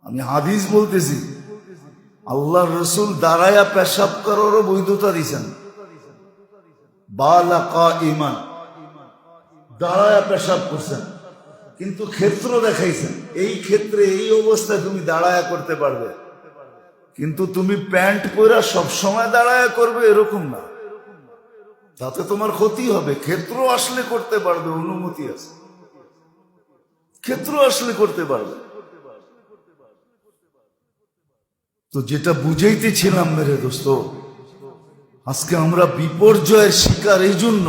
আমি হাদিস বলতেছি। আল্লাহ রসুল দাঁড়ায়া পেশাব করারও বৈধতা দিয়েছেন। বালা কাইমান, দাঁড়ায়া পেশাব করছেন, কিন্তু ক্ষেত্র দেখাইছেন। এই ক্ষেত্রে এই অবস্থায় তুমি দাঁড়ায়া করতে পারবে, কিন্তু তুমি প্যান্ট পরে সবসময় দাঁড়ায়া করবে এরকম না, তাতে তোমার ক্ষতি হবে। ক্ষেত্র আসলে করতে পারবে, অনুমতি আছে, ক্ষেত্র আসলে করতে পারবে। তো যেটা বুঝাইতেছিলাম মেরে দোস্ত, আজকে আমরা বিপর্যয়ের শিকার এই জন্য,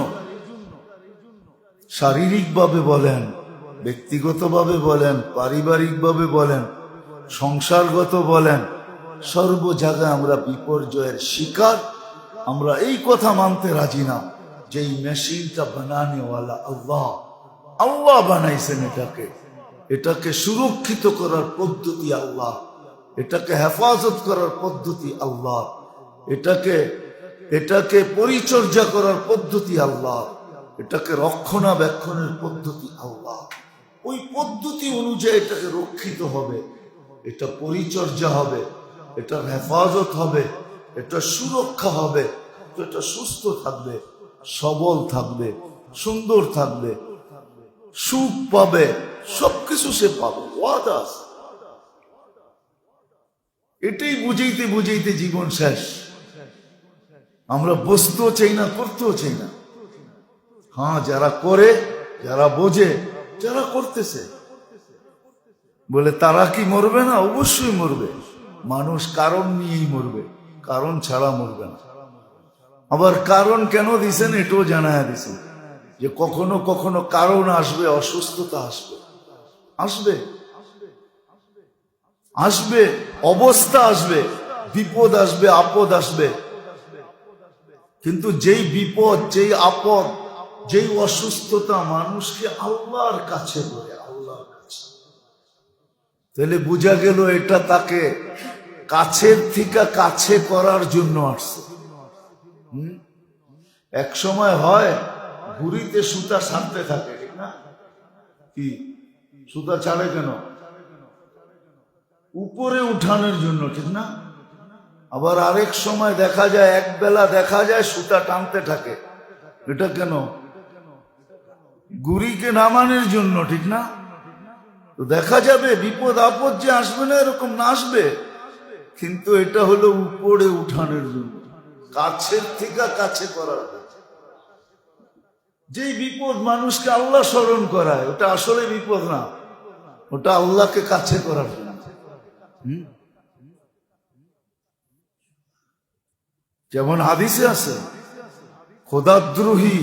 শারীরিকভাবে বলেন, ব্যক্তিগতভাবে বলেন, পারিবারিকভাবে বলেন, সংসারগত বলেন, সর্ব জায়গায় আমরা বিপর্যয়ের শিকার। আমরা এই কথা মানতে রাজি না যে এই মেশিনটা বানানেওয়ালা আল্লাহ, আল্লাহ বানাইছেন। এটাকে সুরক্ষিত করার পদ্ধতি আল্লাহ, এটাকে হেফাজত করার পদ্ধতি আল্লাহ, এটাকে পরিচর্যা করার পদ্ধতি আল্লাহ, এটাকে রক্ষণাবেক্ষণের পদ্ধতি আল্লাহ। ওই পদ্ধতি অনুযায়ী এটাকে রক্ষিত হবে, এটা পরিচর্যা হবে, এটার হেফাজত হবে, এটা সুরক্ষা হবে, এটা সুস্থ থাকবে, সবল থাকবে, সুন্দর থাকবে, সুখ পাবে, সবকিছু সে পাবে। ওয়াদা আছে। এটাই বুঝাইতে বুঝাইতে জীবন শেষ। আমরা বসতেও চাই না, করতেও চাই না। হ্যাঁ, যারা করে, যারা বোঝে, যারা করতেছে, বলে তারা কি মরবে না? অবশ্যই মরবে। মানুষ কারণ নিয়েই মরবে, কারণ ছাড়া মরবে না। আবার কারণ কেন দিছেন এটাও জানায় দিছেন, যে কখনো কখনো কারণ আসবে, অসুস্থতা আসবে, আসবে আসবে, অবস্থা আসবে, বিপদ আসবে, আপদ আসবে। কিন্তু যেই বিপদ, যেই আপদ, যেই অসুস্থতা মানুষকে আল্লাহর কাছে বলে, আল্লাহর কাছে, তাহলে বোঝা গেল এটা তাকে কাছের থেকে কাছে করার জন্য আসছে। এক সময় হয় ঘুড়িতে সুতা ছাড়তে থাকে, ঠিক না? কি সুতা ছাড়ে কেন? উপরে উঠানোর জন্য, ঠিক না? আবার আরেক সময় দেখা যায়, এক বেলা দেখা যায় সুতা টানতে থাকে। এটা কেন? গুড়িকে নামানোর জন্য, ঠিক না? তো দেখা যাবে বিপদ আপদ যে আসবে না এরকম না, আসবে, কিন্তু এটা হলো উপরে উঠানোর জন্য, কাছের থেকে কাছে করার। যে বিপদ মানুষকে আল্লাহ স্মরণ করায়, ওটা আসলে বিপদ না, ওটা আল্লাহকে কাছে করার জন্য। যেমন হাদিসে আছে, খোদাদ্রোহী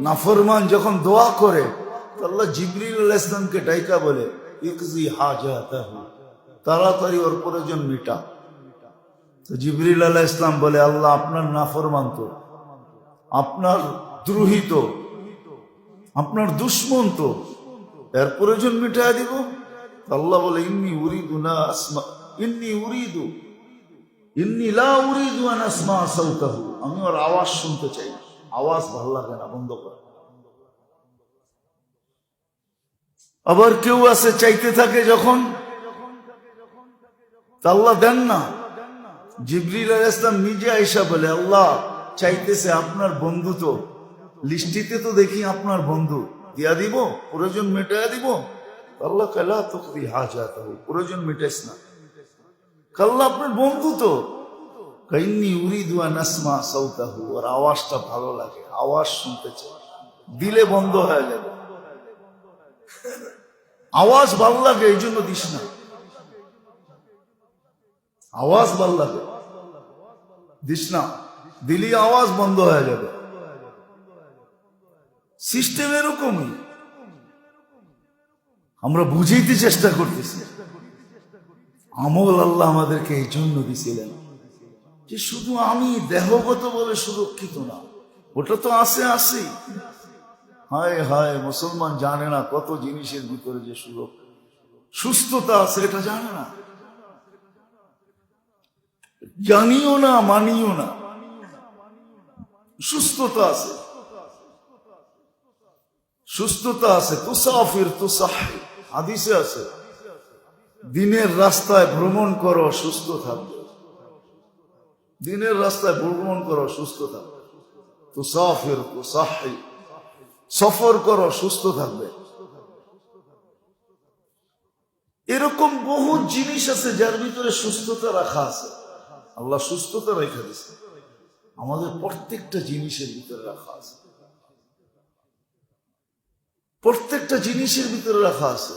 নাফরমান যখন দোয়া করে, আল্লাহ জিবরিল আলাইহিস সালামকে ডাইকা বলে, ইকজি হাজাতাহু, তাড়াতাড়ি ওর প্রয়োজন মিটা। তো জিবরিল আলাইহিস সালাম বলে, আল্লাহ আপনার নাফরমান তো, আপনার দ্রোহী তো, আপনার দুশ্মন তো, এর প্রয়োজন মিটায় দিব? আল্লাহ বলে, আমি ওর আওয়াজ শুনতে চাই না, আওয়াজ ভালো লাগে না, বন্ধ কর। আবার কেউ আছে চাইতে থাকে যখন, আল্লাহ দেন না। জিবরিল আলাইহিস সালাম নিজে আয়েশা বলে, আল্লাহ চাইতেছে, আপনার বন্ধু তো, লিস্টিতে তো দেখি আপনার বন্ধু, দিয়া দিব, প্রয়োজন মেটাইয়া দিব। আল্লাহ কালা তুকরি হাজাতাহু, প্রয়োজন মেটাইস না। আল্লাহ আপনার বন্ধু তো, কাইন্নী উরিদু আন আসমা সাউতাহু, ওর আওয়াজটা ভালো লাগে, আওয়াজ শুনতে চায়, দিলে বন্ধ হয়ে যাবে। আওয়াজ ভালো লাগে, এই জন্য দিস না। আওয়াজ ভালো লাগে, দিস না, দিলি আওয়াজ বন্ধ হয়ে যাবে। সিস্টেম এরকমই। আমরা বুঝাইতে চেষ্টা করতেছি। আমল আল্লাহ আমাদেরকে এই জন্য দিছিলেন যে শুধু আমি দেহগত বলে সুরক্ষিত না, ওটা তো আছে, আছে। হায় হায়, মুসলমান জানে না কত জিনিসের ভিতরে যে সুস্থতা আছে, এটা জানে না, জানিও না, মানিও না। সুস্থতা আছে, সুস্থতা আছে। তুসাফির তুসাহি, হাদিসে আছে, দিনের রাস্তায় ভ্রমণ করো, সুস্থ থাকবে। দিনের রাস্তায় ভ্রমণ করো, সুস্থ থাকবে। তুসাফির তুসাহি, সফর করো, সুস্থ থাকবে। এরকম বহু জিনিস আছে যার ভিতরে সুস্থতা রাখা আছে। আল্লাহ সুস্থতা রেখে দিয়েছে, আমাদের প্রত্যেকটা জিনিসের ভিতরে রাখা আছে, প্রত্যেকটা জিনিসের ভিতরে রাখা আছে।